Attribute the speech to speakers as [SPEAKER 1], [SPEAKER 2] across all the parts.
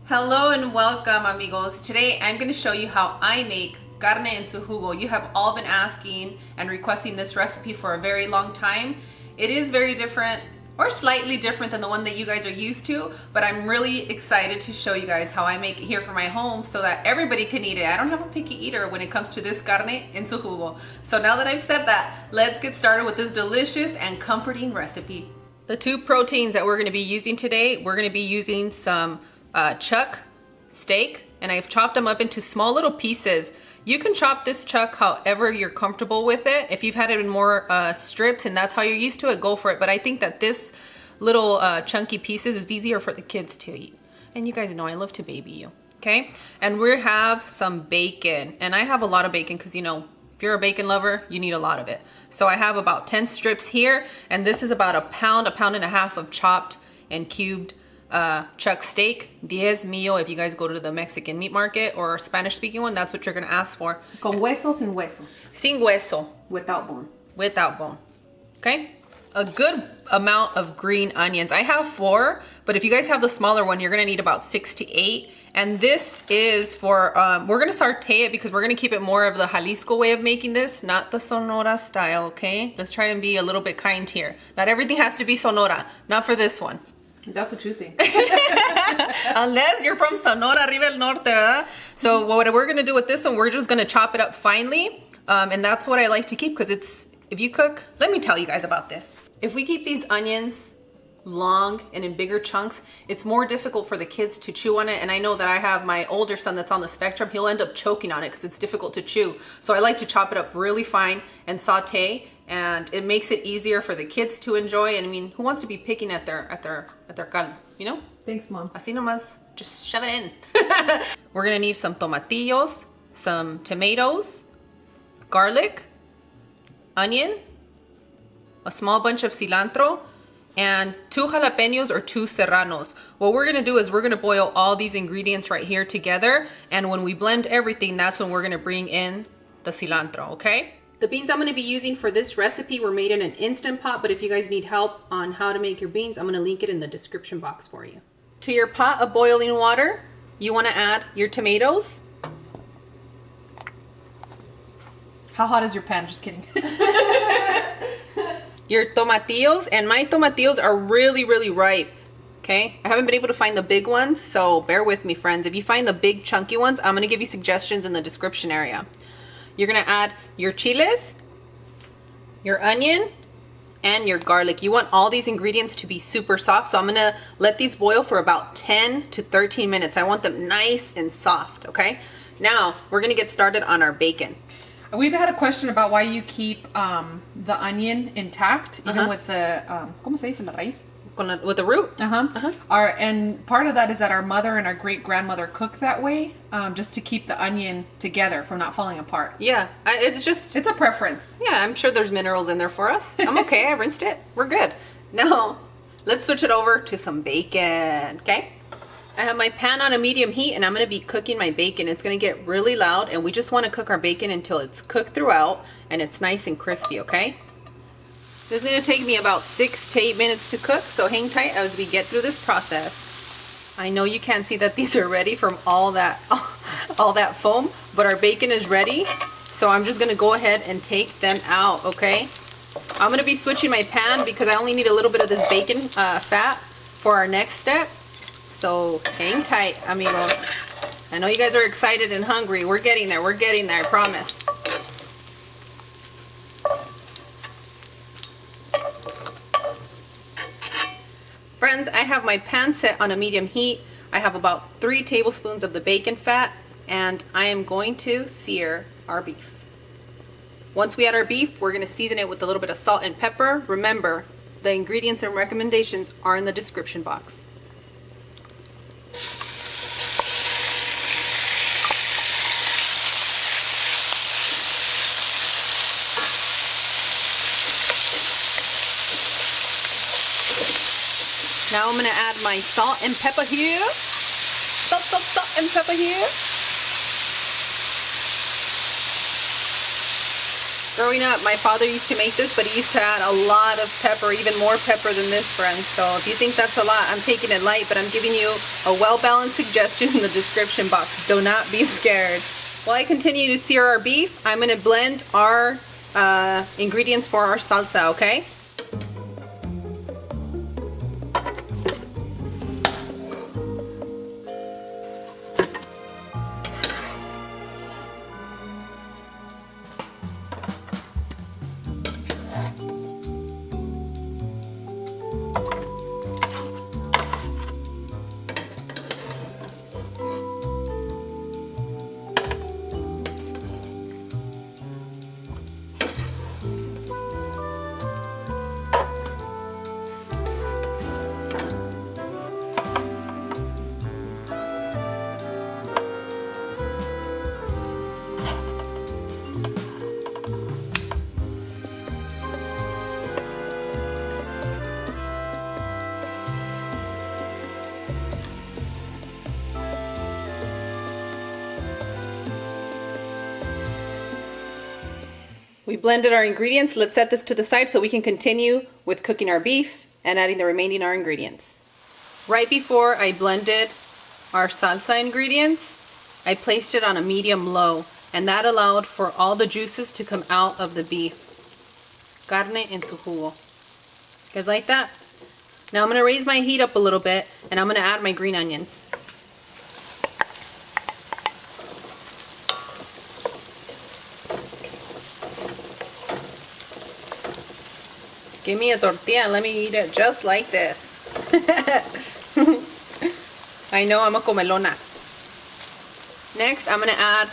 [SPEAKER 1] Hello and welcome, amigos. Today I'm going to show you how I make carne en su jugo. You have all been asking and requesting this recipe for a very long time. It is very different, or slightly different than the one that you guys are used to, but I'm really excited to show you guys how I make it here for my home so that everybody can eat it. I don't have a picky eater when it comes to this carne en su jugo. So now that I've said that, let's get started with this delicious and comforting recipe. The two proteins that we're going to be using today, we're going to be using some chuck steak, and I've chopped them up into small little pieces. You can chop this chuck however you're comfortable with it. If you've had it in more strips and that's how you're used to it, go for it. But I think that this little chunky pieces is easier for the kids to eat. And you guys know I love to baby you, okay? And we have some bacon, and I have a lot of bacon because, you know, if you're a bacon lover, you need a lot of it. So I have about 10 strips here, and this is about a pound and a half of chopped and cubed chuck steak, diezmillo. If you guys go to the Mexican meat market or Spanish speaking one, that's what you're gonna ask for.
[SPEAKER 2] Con hueso, sin hueso.
[SPEAKER 1] Sin hueso.
[SPEAKER 2] Without bone.
[SPEAKER 1] Without bone. Okay? A good amount of green onions. I have 4, but if you guys have the smaller one, you're gonna need about 6 to 8. And this is for, we're gonna saute it because we're gonna keep it more of the Jalisco way of making this, not the Sonora style, okay? Let's try and be a little bit kind here. Not everything has to be Sonora, not for this one.
[SPEAKER 2] That's what you think.
[SPEAKER 1] Unless you're from Sonora, arriba el norte, ¿verdad? So what we're gonna do with this one, we're just gonna chop it up finely. And that's what I like to keep because it's, if you cook, let me tell you guys about this. If we keep these onions long and in bigger chunks, it's more difficult for the kids to chew on it. And I know that I have my older son that's on the spectrum, he'll end up choking on it because it's difficult to chew. So I like to chop it up really fine and saute, and it makes it easier for the kids to enjoy. And I mean, who wants to be picking at their caldo, you know?
[SPEAKER 2] Thanks, Mom.
[SPEAKER 1] Así nomás, just shove it in. We're gonna need some tomatillos, some tomatoes, garlic, onion, a small bunch of cilantro, and 2 jalapeños or 2 serranos. What we're gonna do is we're gonna boil all these ingredients right here together, and when we blend everything, that's when we're gonna bring in the cilantro, okay? The beans I'm gonna be using for this recipe were made in an Instant Pot, but if you guys need help on how to make your beans, I'm gonna link it in the description box for you. To your pot of boiling water, you wanna add your tomatoes.
[SPEAKER 2] How hot is your pan? Just kidding.
[SPEAKER 1] Your tomatillos, and my tomatillos are really, really ripe, okay? I haven't been able to find the big ones, so bear with me, friends. If you find the big chunky ones, I'm gonna give you suggestions in the description area. You're gonna add your chiles, your onion, and your garlic. You want all these ingredients to be super soft, so I'm gonna let these boil for about 10 to 13 minutes. I want them nice and soft, okay? Now, we're gonna get started on our bacon.
[SPEAKER 2] We've had a question about why you keep the onion intact, even with the, ¿cómo se dice la raíz?
[SPEAKER 1] With the root?
[SPEAKER 2] And part of that is that our mother and our great-grandmother cooked that way, just to keep the onion together from not falling apart.
[SPEAKER 1] Yeah, it's
[SPEAKER 2] a preference.
[SPEAKER 1] Yeah, I'm sure there's minerals in there for us. I'm okay, I rinsed it. We're good. Now, let's switch it over to some bacon, okay? I have my pan on a medium heat, and I'm gonna be cooking my bacon. It's gonna get really loud, and we just wanna cook our bacon until it's cooked throughout and it's nice and crispy, okay? This is gonna take me about 6 to 8 minutes to cook, so hang tight as we get through this process. I know you can't see that these are ready from all that foam, but our bacon is ready. So I'm just gonna go ahead and take them out, okay? I'm gonna be switching my pan because I only need a little bit of this bacon fat for our next step. So hang tight, amigos. I know you guys are excited and hungry. We're getting there, I promise. Friends, I have my pan set on a medium heat. I have about 3 tablespoons of the bacon fat, and I am going to sear our beef. Once we add our beef, we're gonna season it with a little bit of salt and pepper. Remember, the ingredients and recommendations are in the description box. Now I'm gonna add my salt and pepper here. Salt and pepper here. Growing up, my father used to make this, but he used to add a lot of pepper, even more pepper than this, friends. So if you think that's a lot, I'm taking it light, but I'm giving you a well-balanced suggestion in the description box. Do not be scared. While I continue to sear our beef, I'm gonna blend our ingredients for our salsa, okay? We blended our ingredients. Let's set this to the side so we can continue with cooking our beef and adding the remaining our ingredients. Right before I blended our salsa ingredients, I placed it on a medium-low, and that allowed for all the juices to come out of the beef. Carne en su jugo. You guys like that? Now I'm going to raise my heat up a little bit, and I'm going to add my green onions. Give me a tortilla and let me eat it just like this. I know I'm a comelona. Next, I'm going to add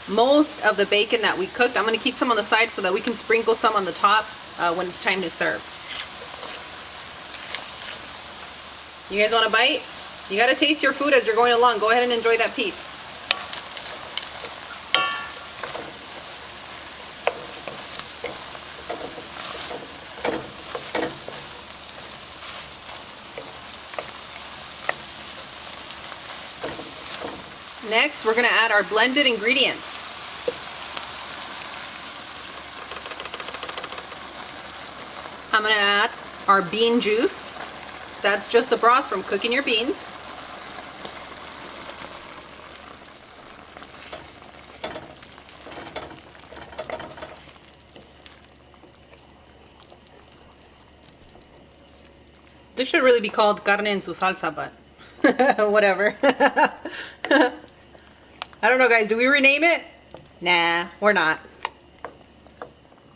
[SPEAKER 1] most of the bacon that we cooked. I'm going to keep some on the side so that we can sprinkle some on the top when it's time to serve. You guys want a bite? You got to taste your food as you're going along. Go ahead and enjoy that piece. Next, we're going to add our blended ingredients. I'm going to add our bean juice. That's just the broth from cooking your beans. This should really be called carne en su salsa, but whatever. I don't know, guys. Do we rename it? Nah, we're not.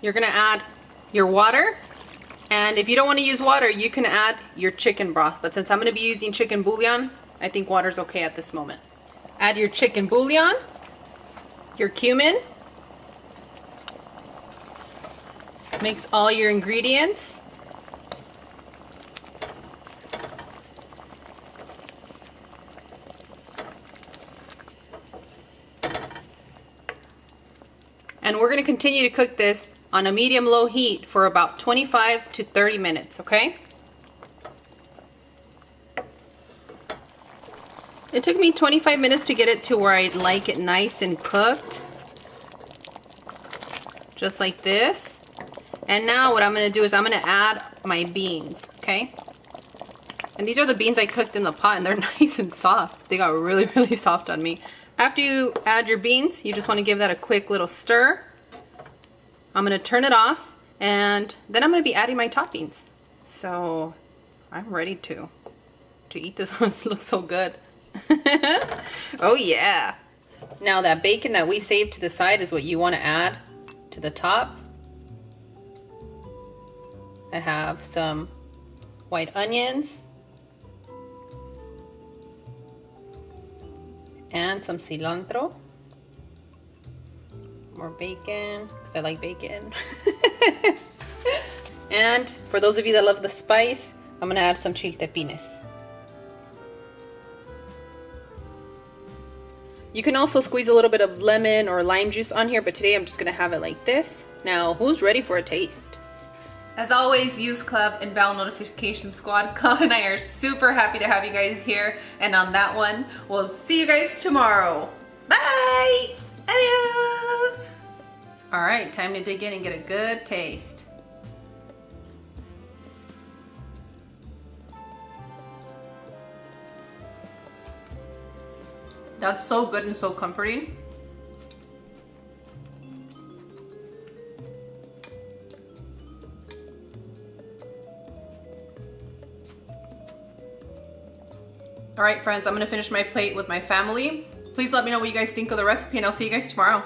[SPEAKER 1] You're going to add your water. And if you don't want to use water, you can add your chicken broth. But since I'm going to be using chicken bouillon, I think water's okay at this moment. Add your chicken bouillon, your cumin. Mix all your ingredients. And we're going to continue to cook this on a medium-low heat for about 25 to 30 minutes, okay? It took me 25 minutes to get it to where I like it nice and cooked. Just like this. And now what I'm going to do is I'm going to add my beans, okay? And these are the beans I cooked in the pot, and they're nice and soft. They got really, really soft on me. After you add your beans, you just want to give that a quick little stir. I'm going to turn it off, and then I'm going to be adding my toppings. So I'm ready to eat this one. It looks so good. Oh yeah. Now that bacon that we saved to the side is what you want to add to the top. I have some white onions. And some cilantro. More bacon, because I like bacon. And for those of you that love the spice, I'm going to add some chiltepines. You can also squeeze a little bit of lemon or lime juice on here, but today I'm just going to have it like this. Now, who's ready for a taste? As always, Views Club and Bell Notification Squad, Claude and I are super happy to have you guys here. And on that one, we'll see you guys tomorrow. Bye! Adios! All right, time to dig in and get a good taste. That's so good and so comforting. All right, friends, I'm gonna finish my plate with my family. Please let me know what you guys think of the recipe, and I'll see you guys tomorrow.